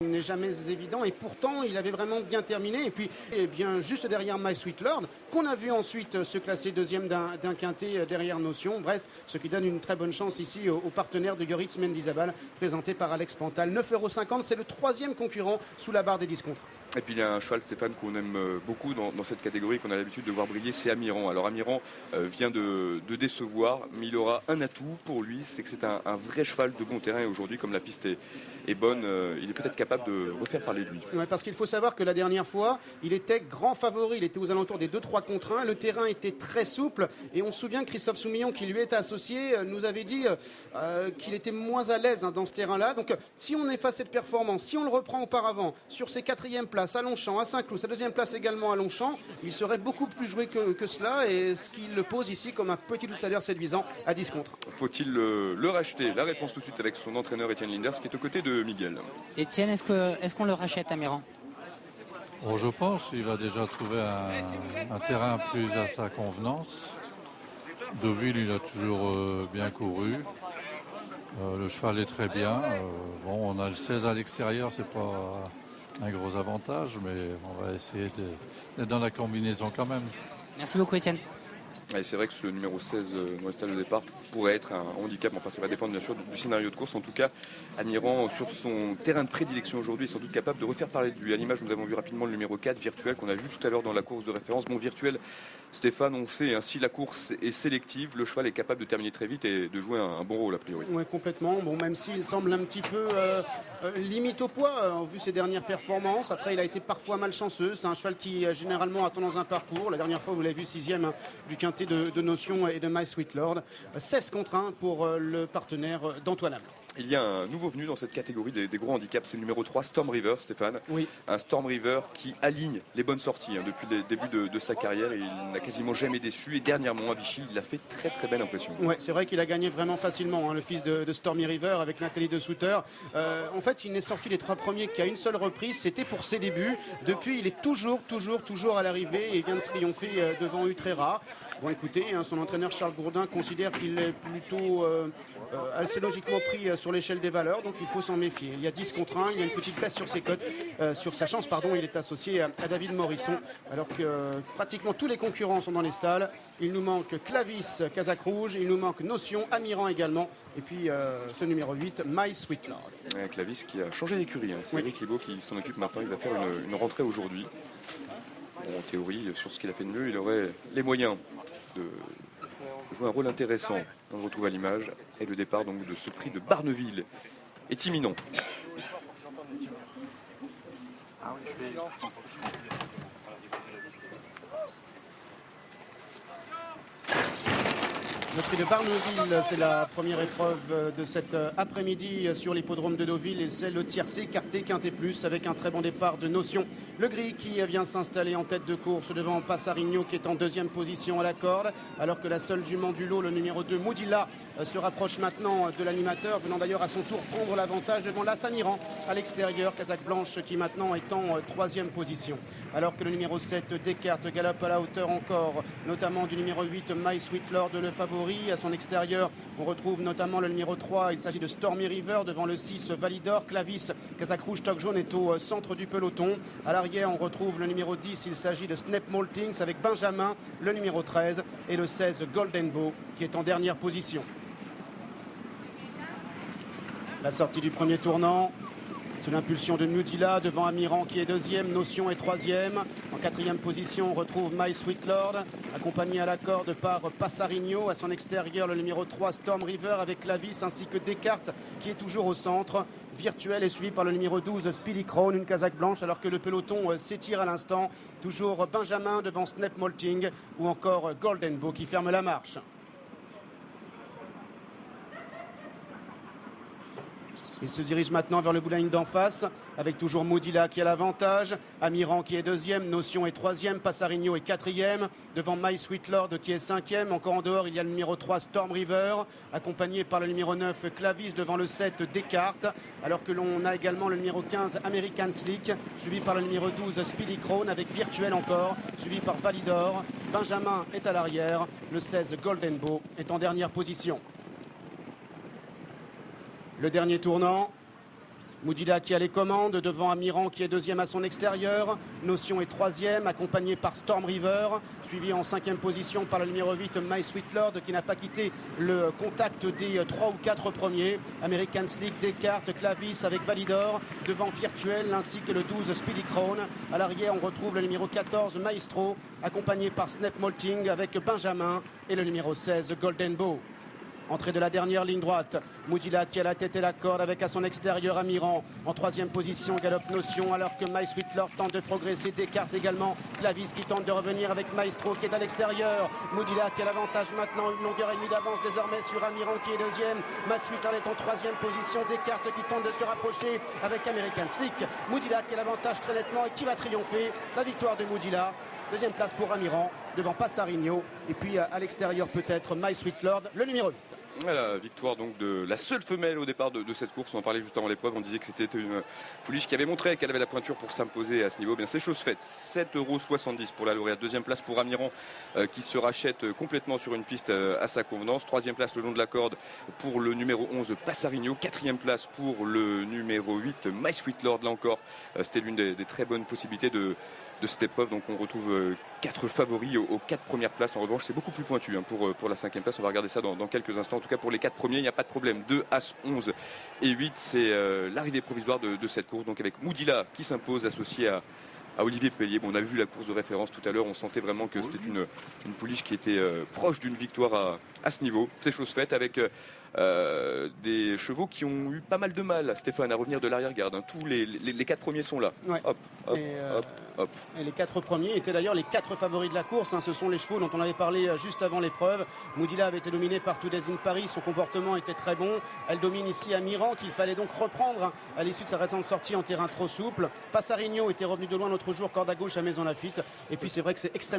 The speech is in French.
Il n'est jamais évident et pourtant il avait vraiment bien terminé. Et puis bien juste derrière My Sweet Lord, qu'on a vu ensuite se classer deuxième d'un quintet derrière Notion. Bref, ce qui donne une très bonne chance ici aux partenaires de Goritz Mendizabal, présenté par Alex Pantal. 9,50 €, c'est le troisième concurrent sous la barre des 10 contre. Et puis il y a un cheval, Stéphane, qu'on aime beaucoup dans cette catégorie, qu'on a l'habitude de voir briller, c'est Amiran. Alors Amiran vient de décevoir, mais il aura un atout pour lui, c'est que c'est un vrai cheval de bon terrain. Et aujourd'hui, comme la piste est bonne, il est peut-être capable de refaire parler de lui. Ouais, parce qu'il faut savoir que la dernière fois, il était grand favori, il était aux alentours des 2-3 contre 1, le terrain était très souple, et on se souvient que Christophe Soumillon, qui lui est associé, nous avait dit qu'il était moins à l'aise dans ce terrain-là. Donc si on efface cette performance, si on le reprend auparavant, sur ses quatrièmes places, à Longchamp, à Saint-Cloud, sa deuxième place également à Longchamp, il serait beaucoup plus joué que cela, et ce qui le pose ici comme un petit outsider séduisant à 10 contre. Faut-il le racheter? La réponse tout de suite avec son entraîneur Étienne Linders, qui est aux côtés de Miguel. Étienne, est-ce qu'on le rachète, Amiran? Bon, je pense qu'il va déjà trouver un terrain plus à sa convenance. Deauville, il a toujours bien couru. Le cheval est très bien. Bon, on a le 16 à l'extérieur, c'est pas un gros avantage, mais on va essayer d'être dans la combinaison quand même. Merci beaucoup, Étienne. Et c'est vrai que ce numéro 16 dans le stade de départ pourrait être un handicap. Enfin, ça va dépendre bien sûr du scénario de course. En tout cas, Amiran, sur son terrain de prédilection aujourd'hui, est sans doute capable de refaire parler de lui. À l'image, nous avons vu rapidement le numéro 4, Virtuel, qu'on a vu tout à l'heure dans la course de référence. Bon, Virtuel, Stéphane, on sait, hein, si la course est sélective, le cheval est capable de terminer très vite et de jouer un bon rôle a priori. Oui, complètement. Bon, même s'il semble un petit peu limite au poids, vu ses dernières performances. Après, il a été parfois malchanceux. C'est un cheval qui généralement attend dans un parcours. La dernière fois, vous l'avez vu, 6e du quintet de Notion et de My Sweet Lord. 16 contre 1 pour le partenaire d'Antoine Hamel. Il y a un nouveau venu dans cette catégorie des gros handicaps, c'est le numéro 3, Storm River, Stéphane. Oui. Un Storm River qui aligne les bonnes sorties depuis le début de sa carrière. Il n'a quasiment jamais déçu. Et dernièrement, à Vichy, il a fait très très belle impression. Ouais, c'est vrai qu'il a gagné vraiment facilement, le fils de Stormy River avec Nathalie de Souter. En fait, il n'est sorti les 3 premiers qu'à une seule reprise. C'était pour ses débuts. Depuis, il est toujours à l'arrivée et vient de triompher devant Utrera. Bon, écoutez, son entraîneur Charles Gourdin considère qu'il est plutôt assez logiquement pris sur l'échelle des valeurs, donc il faut s'en méfier. Il y a 10 contre 1, il y a une petite baisse sur ses cotes, sur sa chance, pardon, il est associé à David Morisson, alors que pratiquement tous les concurrents sont dans les stalles. Il nous manque Clavis, Casaque Rouge, il nous manque Notion, Amiran également, et puis ce numéro 8, My Sweet Lord. Clavis qui a changé d'écurie, c'est Oui. Eric Libaud qui s'en occupe maintenant, il va faire une rentrée aujourd'hui. Bon, en théorie, sur ce qu'il a fait de mieux, il aurait les moyens de jouer un rôle intéressant dans le retour à l'image, et le départ donc de ce prix de Barneville est imminent. Le prix de Barneville, c'est la première épreuve de cet après-midi sur l'hippodrome de Deauville et c'est le tiercé quarté quinté plus avec un très bon départ de Notion. Le gris qui vient s'installer en tête de course devant Passarigno qui est en deuxième position à la corde, alors que la seule jument du lot, le numéro 2, Moudilla, se rapproche maintenant de l'animateur, venant d'ailleurs à son tour prendre l'avantage devant l'Assaniran à l'extérieur, Casaque Blanche qui maintenant est en troisième position. Alors que le numéro 7, Descartes, galope à la hauteur encore, notamment du numéro 8, My Sweet Lord, le favori. À son extérieur, on retrouve notamment le numéro 3, il s'agit de Stormy River, devant le 6, Validor, Clavis, Casaque Rouge, Toc Jaune est au centre du peloton. À l'arrière, on retrouve le numéro 10, il s'agit de Snap Maltings avec Benjamin, le numéro 13, et le 16, Golden Bow, qui est en dernière position. La sortie du premier tournant. Sous l'impulsion de Mudilla devant Amiran qui est deuxième, Notion est troisième. En quatrième position, on retrouve My Sweet Lord, accompagné à la corde par Passarigno. À son extérieur, le numéro 3, Storm River avec Clavis, ainsi que Descartes qui est toujours au centre. Virtuel est suivi par le numéro 12, Speedy Crown, une casaque blanche, alors que le peloton s'étire à l'instant. Toujours Benjamin devant Snap Malting ou encore Golden Bow qui ferme la marche. Il se dirige maintenant vers le bout de la ligne d'en face, avec toujours Moudilla qui a l'avantage, Amiran qui est deuxième, Notion est troisième, Passarigno est quatrième, devant My Sweet Lord qui est cinquième. Encore en dehors, il y a le numéro 3, Storm River, accompagné par le numéro 9, Clavis, devant le 7, Descartes, alors que l'on a également le numéro 15, American Slick, suivi par le numéro 12, Speedy Crown, avec Virtuel encore, suivi par Validor. Benjamin est à l'arrière, le 16, Golden Bow, est en dernière position. Le dernier tournant, Moudila qui a les commandes devant Amiran qui est deuxième à son extérieur. Notion est troisième, accompagné par Storm River, suivi en cinquième position par le numéro 8 My Sweet Lord qui n'a pas quitté le contact des 3 ou 4 premiers. American Slick, Descartes, Clavis avec Validor devant Virtuel ainsi que le 12 Speedy Crown. À l'arrière on retrouve le numéro 14 Maestro accompagné par Snap Molting avec Benjamin et le numéro 16 Golden Bow. Entrée de la dernière ligne droite, Moudila qui a la tête et la corde avec à son extérieur Amiran. En troisième position, Galope Notion alors que My Sweet Lord tente de progresser. Descartes également, Clavis qui tente de revenir avec Maestro qui est à l'extérieur. Moudila qui a l'avantage maintenant, une longueur et demie d'avance désormais sur Amiran qui est deuxième. My Sweet Lord est en troisième position. Descartes qui tente de se rapprocher avec American Slick. Moudila qui a l'avantage très nettement et qui va triompher. La victoire de Moudila. Deuxième place pour Amiran devant Passarigno. Et puis à l'extérieur peut-être My Sweet Lord, le numéro 8. La victoire donc de la seule femelle au départ de cette course. On en parlait juste avant l'épreuve. On disait que c'était une pouliche qui avait montré qu'elle avait la pointure pour s'imposer à ce niveau. Bien, c'est chose faite. 7,70 € pour la lauréate. Deuxième place pour Amiran qui se rachète complètement sur une piste à sa convenance. Troisième place le long de la corde pour le numéro 11 Passarigno. Quatrième place pour le numéro 8 My Sweet Lord. Là encore, c'était l'une des très bonnes possibilités de cette épreuve. Donc on retrouve 4 favoris aux 4 premières places. En revanche, c'est beaucoup plus pointu pour la 5e place. On va regarder ça dans quelques instants. En tout cas, pour les 4 premiers, il n'y a pas de problème. 2, As, 11 et 8, c'est l'arrivée provisoire de cette course. Donc avec Moudila qui s'impose associé à Olivier Pellier. Bon, on avait vu la course de référence tout à l'heure. On sentait vraiment que c'était une pouliche qui était proche d'une victoire à ce niveau. C'est chose faite avec des chevaux qui ont eu pas mal de mal, Stéphane, à revenir de l'arrière-garde. Hein. Tous les 4 premiers sont là. Ouais. Hop, hop, hop. Et les 4 premiers étaient d'ailleurs les 4 favoris de la course. Hein. Ce sont les chevaux dont on avait parlé juste avant l'épreuve. Moudila avait été dominée par Two Days in Paris. Son comportement était très bon. Elle domine ici Amiran qu'il fallait donc reprendre à l'issue de sa récente sortie en terrain trop souple. Passarigno était revenu de loin l'autre jour, corde à gauche à Maison Lafitte. Et puis c'est vrai que c'est extrêmement